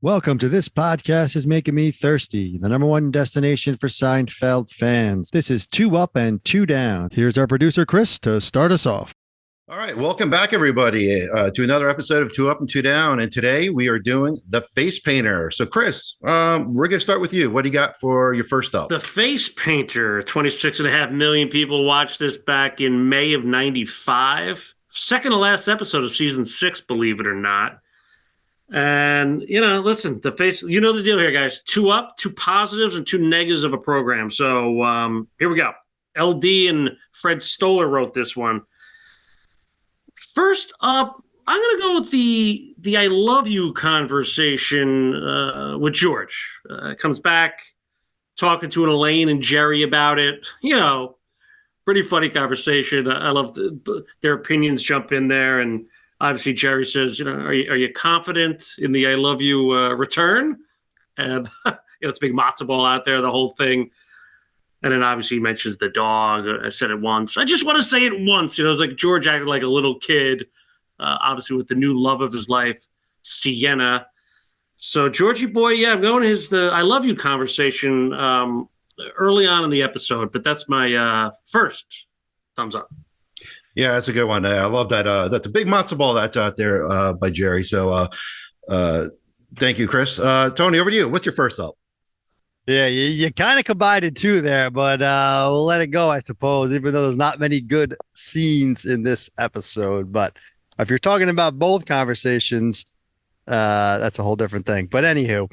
Welcome to This Podcast is Making Me Thirsty, the number one destination for Seinfeld fans. This is Two Up and Two Down. Here's our producer, Chris, to start us off. All right, welcome back, everybody, to another episode of Two Up and Two Down. And today we are doing The Face Painter. So, Chris, we're going to start with you. What do you got for your first up? The Face Painter. 26.5 million people watched this back in May of 95. Second to last episode of season 6, believe it or not. And, listen, the face, the deal here, guys. 2 up, 2 positives, and 2 negatives of a program. So here we go. LD and Fred Stoller wrote this one. First up, I'm going to go with the I love you conversation with George. Comes back talking to Elaine and Jerry about it. Pretty funny conversation. I love their opinions jump in there. And obviously Jerry says, are you confident in the I love you return? And it's a big matzo ball out there, the whole thing. And then obviously he mentions the dog. I said it once. I just want to say it once. It's like George acted like a little kid, obviously with the new love of his life, Sienna. So Georgie boy, I'm going to his I love you conversation early on in the episode, but that's my first thumbs up. Yeah, that's a good one. I love that. That's a big matzo ball that's out there by Jerry. So thank you, Chris. Tony, over to you. What's your first up? Yeah, you kind of combined two there, but we'll let it go, I suppose, even though there's not many good scenes in this episode. But if you're talking about both conversations, that's a whole different thing. But anywho,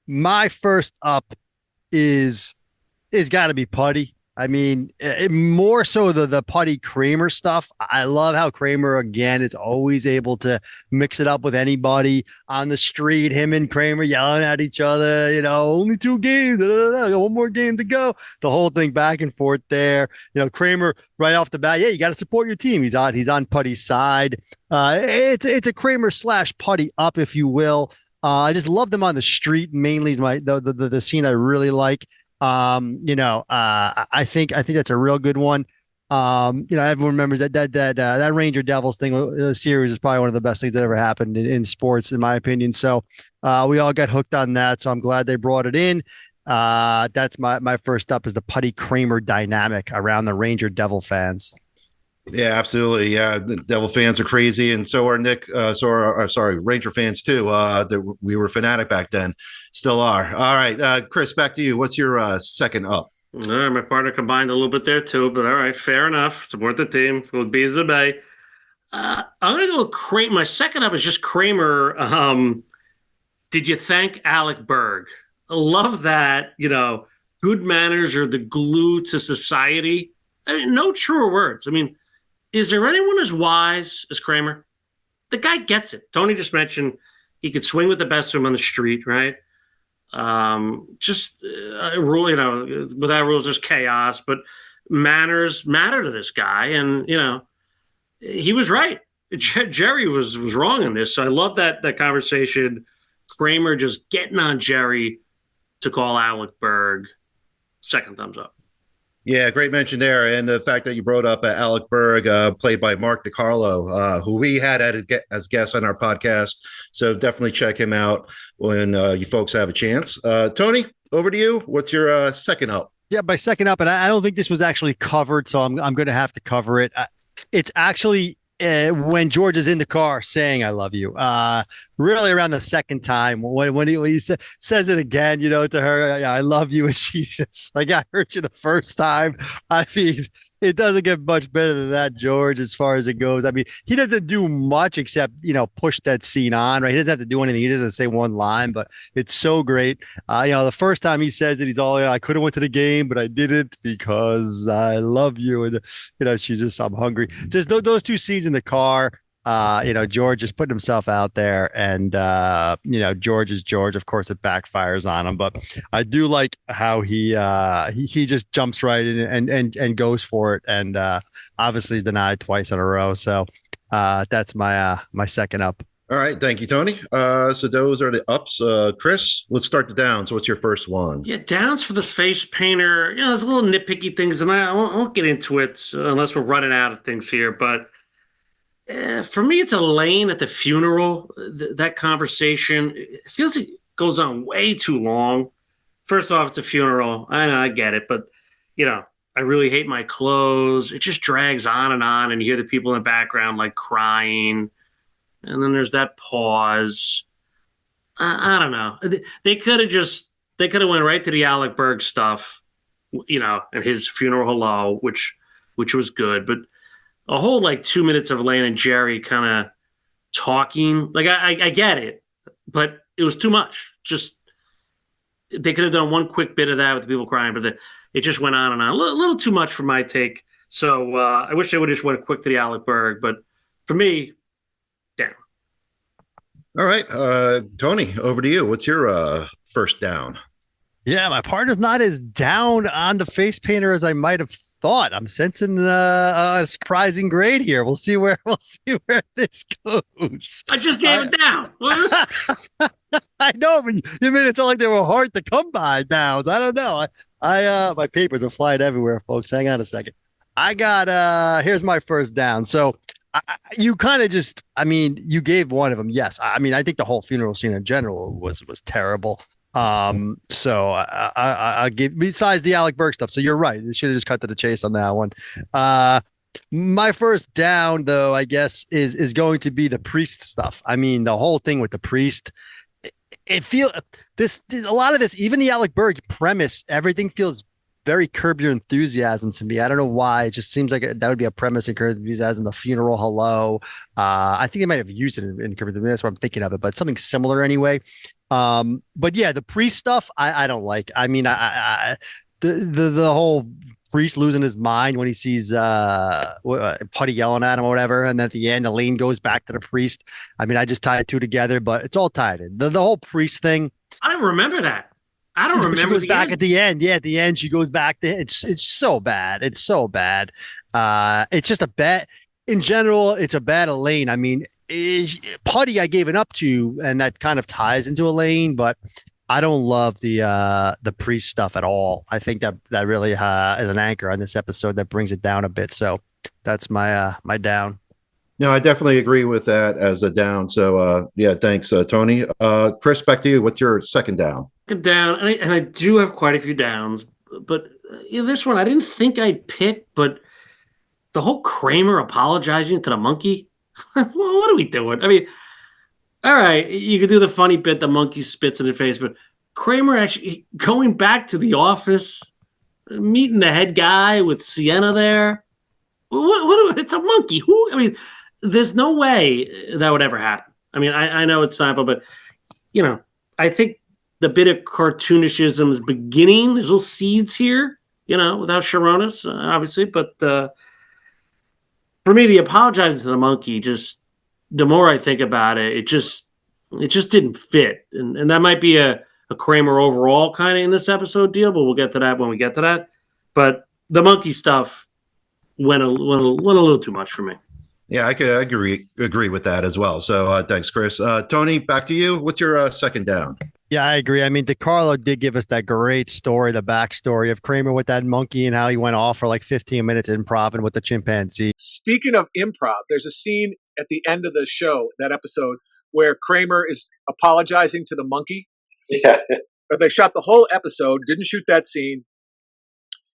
my first up is got to be Putty. I mean, more so the Putty Kramer stuff. I love how Kramer, again, is always able to mix it up with anybody on the street. Him and Kramer yelling at each other, only 2 games, one more game to go. The whole thing back and forth there. Kramer right off the bat, you got to support your team. He's on Putty's side. It's a Kramer / Putty up, if you will. I just love them on the street. Mainly is the scene I really like. I think that's a real good one. Everyone remembers that Ranger Devils thing series is probably one of the best things that ever happened in sports, in my opinion. So, we all got hooked on that. So I'm glad they brought it in. That's my first up is the Putty Kramer dynamic around the Ranger Devil fans. Yeah, absolutely. Yeah, the Devil fans are crazy, and so are Ranger fans too. We were fanatic back then, still are. All right, Chris, back to you. What's your second up? All right, my partner combined a little bit there too, but all right, fair enough. Support the team. Will be the bay. I'm gonna go with Kramer. My second up is just Kramer. Did you thank Alec Berg? I love that. Good manners are the glue to society. I mean, no truer words. I mean, is there anyone as wise as Kramer? The guy gets it. Tony just mentioned he could swing with the best of them on the street, right? Rule, without rules, there's chaos, but manners matter to this guy. And, he was right. Jerry was wrong in this. So I love that conversation. Kramer just getting on Jerry to call Alec Berg. Second thumbs up. Yeah, great mention there. And the fact that you brought up Alec Berg, played by Mark DiCarlo, who we had as guests on our podcast. So definitely check him out when you folks have a chance. Tony, over to you. What's your second up? Yeah, my second up, and I don't think this was actually covered, so I'm going to have to cover it. It's actually when George is in the car saying "I love you." Really around the second time when he says it again, to her, "I love you," and she's just like, "I heard you the first time." I mean, it doesn't get much better than that, George, as far as it goes. I mean, he doesn't do much except push that scene on, right? He doesn't have to do anything. He doesn't say one line, but it's so great. The first time he says it, he's all, "I could have went to the game, but I didn't because I love you," and she's just, "I'm hungry." Just those 2 scenes in the car. George is putting himself out there, and George is George. Of course, it backfires on him, but I do like how he just jumps right in and goes for it, and obviously he's denied twice in a row. So that's my second up. All right, thank you, Tony. So those are the ups. Chris, let's start the downs. What's your first one? Yeah, downs for the face painter. There's a little nitpicky things, and I won't get into it unless we're running out of things here, but For me, it's Elaine at the funeral. That conversation, it feels like it goes on way too long. First off, it's a funeral. I know, I get it, but you know, I really hate my clothes. It just drags on, and you hear the people in the background like crying, and then there's that pause. I don't know. They could have went right to the Alec Berg stuff, and his funeral hello, which was good, but a whole like 2 minutes of Lane and Jerry kind of talking. Like I get it, but it was too much. Just they could have done one quick bit of that with the people crying, but it just went on and on. A little too much for my take. So I wish they would have just went quick to the Alec Berg. But for me, down. All right, Tony, over to you. What's your first down? Yeah, my partner's not as down on the face painter as I might have thought. I'm sensing a surprising grade here. We'll see where this goes. I just gave it down. I know, but you made it sound like they were hard to come by downs. I don't know. I my papers are flying everywhere, folks. Hang on a second. I got here's my first down. So you kind of just, I mean, you gave one of them. Yes. I mean, I think the whole funeral scene in general was terrible. So I give, besides the Alec Berg stuff. So you're right. You should have just cut to the chase on that one. My first down though, I guess is going to be the priest stuff. I mean, the whole thing with the priest, it feel this, a lot of this, even the Alec Berg premise, everything feels very Curb Your Enthusiasm to me. I don't know why. It just seems like that would be a premise in Curb Your Enthusiasm, the funeral hello. I think they might have used it in Curb Your Enthusiasm. That's what I'm thinking of it, but something similar anyway. But yeah, the priest stuff, I don't like. I mean, the whole priest losing his mind when he sees Putty yelling at him or whatever, and then at the end, Elaine goes back to the priest. I mean, I just tied two together, but it's all tied in. The whole priest thing. I don't remember that. I don't remember. She goes back at the end. Yeah, at the end, she goes back to it's so bad. It's so bad. It's just a bad in general. It's a bad Elaine. I mean, Putty, I gave it up to, and that kind of ties into Elaine, but I don't love the priest stuff at all. I think that really is an anchor on this episode that brings it down a bit. So that's my my down. No, I definitely agree with that as a down. So yeah, thanks, Tony. Chris, back to you. What's your second down? Down, and I do have quite a few downs, but this one I didn't think I'd pick, but the whole Kramer apologizing to the monkey. What are we doing? I mean, all right, you could do the funny bit, the monkey spits in the face, but Kramer actually going back to the office, meeting the head guy with Sienna there. What it's a monkey. Who? I mean, there's no way that would ever happen. I mean, I know it's Seinfeld, but I think the bit of cartoonishism is beginning. There's little seeds here, without Sharonis, obviously. But for me, the apologizing to the monkey, just the more I think about it, it just didn't fit. And that might be a Kramer overall kind of in this episode deal, but we'll get to that when we get to that. But the monkey stuff went a little too much for me. Yeah, I could agree with that as well. So thanks, Chris. Tony, back to you. What's your second down? Yeah, I agree. I mean, DeCarlo did give us that great story, the backstory of Kramer with that monkey and how he went off for like 15 minutes improv with the chimpanzee. Speaking of improv, there's a scene at the end of the show, that episode, where Kramer is apologizing to the monkey. Yeah. They shot the whole episode, didn't shoot that scene,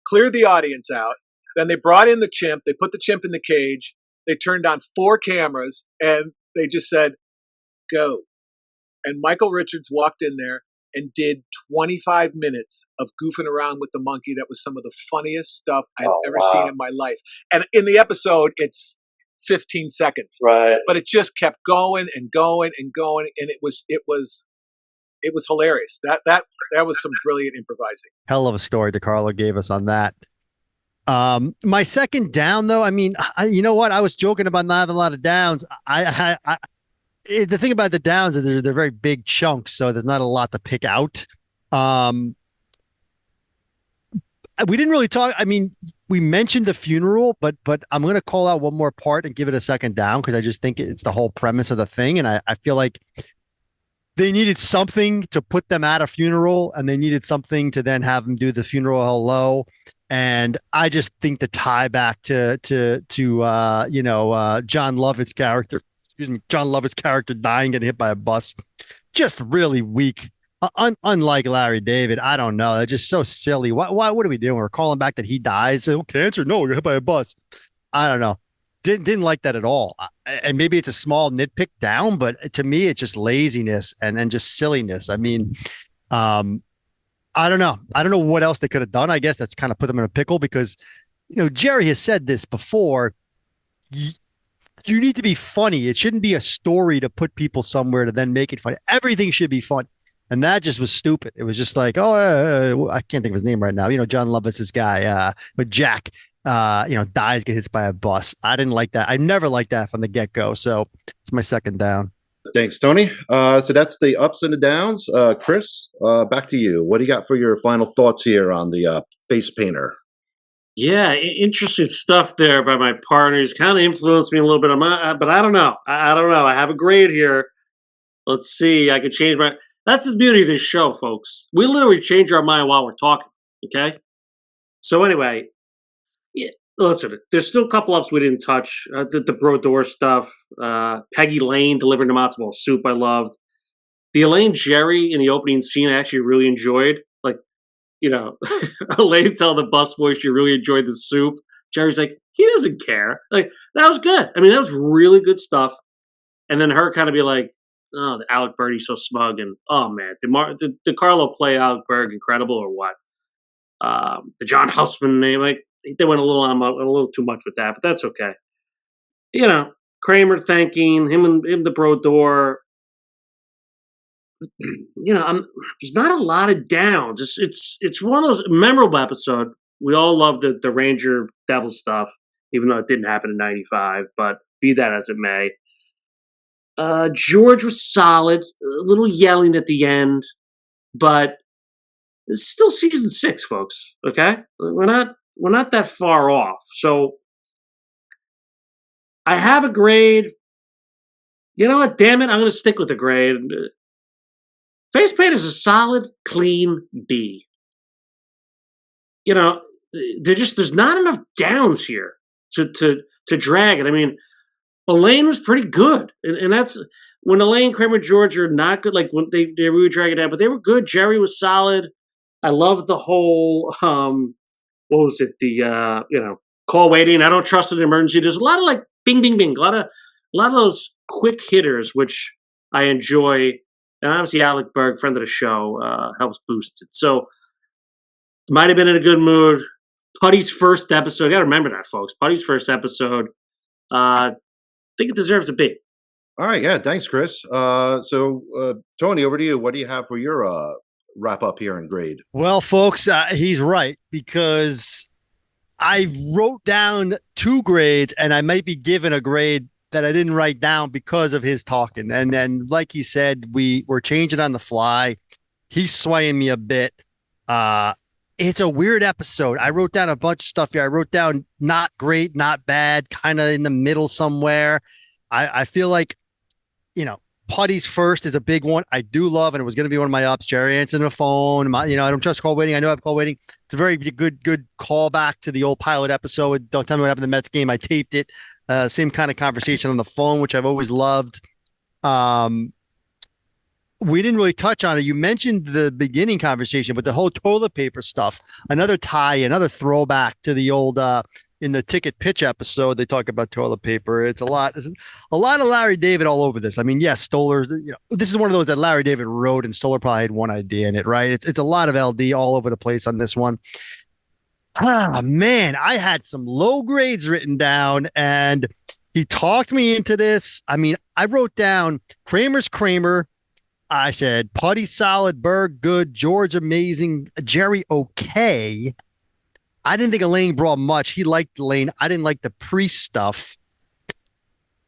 cleared the audience out. Then they brought in the chimp. They put the chimp in the cage. They turned on 4 cameras, and they just said, go. And Michael Richards walked in there and did 25 minutes of goofing around with the monkey. That was some of the funniest stuff I've ever seen in my life. And in the episode, it's 15 seconds. Right. But it just kept going and going and going. And it was hilarious. That was some brilliant improvising. Hell of a story DeCarlo gave us on that. My second down, though, I mean, you know what? I was joking about not having a lot of downs. The thing about the downs is they're very big chunks, so there's not a lot to pick out. We didn't really talk. I mean, we mentioned the funeral, but I'm going to call out one more part and give it a second down because I just think it's the whole premise of the thing, and I feel like they needed something to put them at a funeral, and they needed something to then have them do the funeral hello. And I just think the tie back to John Lovett's character, excuse me, John Lovett's character dying, getting hit by a bus, just really weak. Unlike Larry David, I don't know. They're just so silly. What are we doing? We're calling back that he dies. Oh, cancer? No, you're hit by a bus. I don't know. Didn't like that at all. And maybe it's a small nitpick down, but to me, it's just laziness and just silliness. I mean, I don't know. I don't know what else they could have done. I guess that's kind of put them in a pickle because, Jerry has said this before. You need to be funny. It shouldn't be a story to put people somewhere to then make it funny. Everything should be fun. And that just was stupid. It was just like, I can't think of his name right now. John Lovett's this guy, but Jack, dies, get hit by a bus. I didn't like that. I never liked that from the get-go. So it's my second down. Thanks, Tony. So that's the ups and the downs. Chris, back to you. What do you got for your final thoughts here on the face painter? Yeah, interesting stuff there by my partners. Kind of influenced me a little bit on but I don't know. I don't know. I have a grade here. Let's see. I could change my. That's the beauty of this show, folks. We literally change our mind while we're talking. Okay. So anyway, yeah, listen. There's still a couple ups we didn't touch. The Bro Door stuff. Peggy Lane delivering the matzo ball soup. I loved the Elaine Jerry in the opening scene. I actually really enjoyed. Like, Elaine tell the busboy she really enjoyed the soup. Jerry's like, he doesn't care. Like, that was good. I mean, that was really good stuff. And then her kind of be like, oh, the Alec Berg's so smug. And, oh, man, did Carlo play Alec Berg incredible or what? The John Houseman name, like, they went a little too much with that, but that's okay. Kramer thanking him the Brodeur. There's not a lot of downs. It's one of those memorable episodes. We all love the Ranger Devil stuff, even though it didn't happen in '95. But be that as it may, George was solid. A little yelling at the end, but it's still season 6, folks. Okay, we're not that far off. So I have a grade. You know what? Damn it, I'm going to stick with the grade. Face paint is a solid, clean B. There's not enough downs here to drag it. I mean, Elaine was pretty good, and that's when Elaine, Kramer, George are not good. Like when they really drag it down, but they were good. Jerry was solid. I loved the whole what was it? The call waiting. I don't trust an emergency. There's a lot of like bing, bing, bing. A lot of those quick hitters, which I enjoy. And obviously, Alec Berg, friend of the show, helps boost it. So, might have been in a good mood. Putty's first episode. You got to remember that, folks. Putty's first episode. I think it deserves a B. All right. Yeah. Thanks, Chris. So, Tony, over to you. What do you have for your wrap up here and grade? Well, folks, he's right because I wrote down 2 grades and I might be given a grade that I didn't write down because of his talking. And then, like he said, we were changing on the fly. He's swaying me a bit. It's a weird episode. I wrote down a bunch of stuff here. I wrote down not great, not bad, kind of in the middle somewhere. I feel like, Putty's first is a big one. I do love, and it was going to be one of my ups. Jerry answering the phone. I don't trust call waiting. I know I have call waiting. It's a very good callback to the old pilot episode. Don't tell me what happened in the Mets game. I taped it. Same kind of conversation on the phone, which I've always loved. We didn't really touch on it. You mentioned the beginning conversation, but the whole toilet paper stuff, another tie, another throwback to the old, in the ticket pitch episode, they talk about toilet paper. It's a lot of Larry David all over this. I mean, yes, Stoller, this is one of those that Larry David wrote and Stoller probably had one idea in it, right? It's a lot of LD all over the place on this one. Man, I had some low grades written down and he talked me into this. I mean, I wrote down Kramer's Kramer. I said Putty solid, Berg good, George amazing, Jerry okay. I didn't think Elaine brought much. He liked Elaine. I didn't like the priest stuff.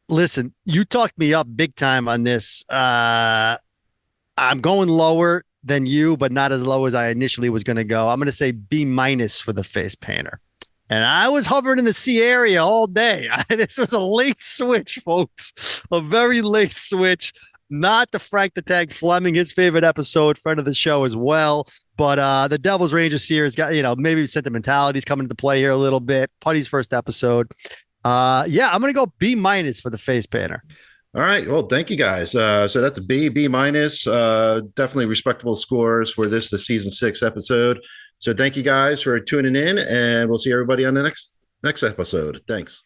Listen, you talked me up big time on this. I'm going lower than you, but not as low as I initially was going to go. I'm going to say B- for the face painter. And I was hovering in the C area all day. This was a late switch, folks. A very late switch. Not the Frank the Tank Fleming, his favorite episode, friend of the show as well. But the Devil's Rangers series got, maybe sentimentality's coming into play here a little bit. Putty's first episode. Yeah, I'm gonna go B minus for the face painter. All right. Well, thank you guys. So that's a B minus. Definitely respectable scores for the season 6 episode. So thank you guys for tuning in, and we'll see everybody on the next episode. Thanks.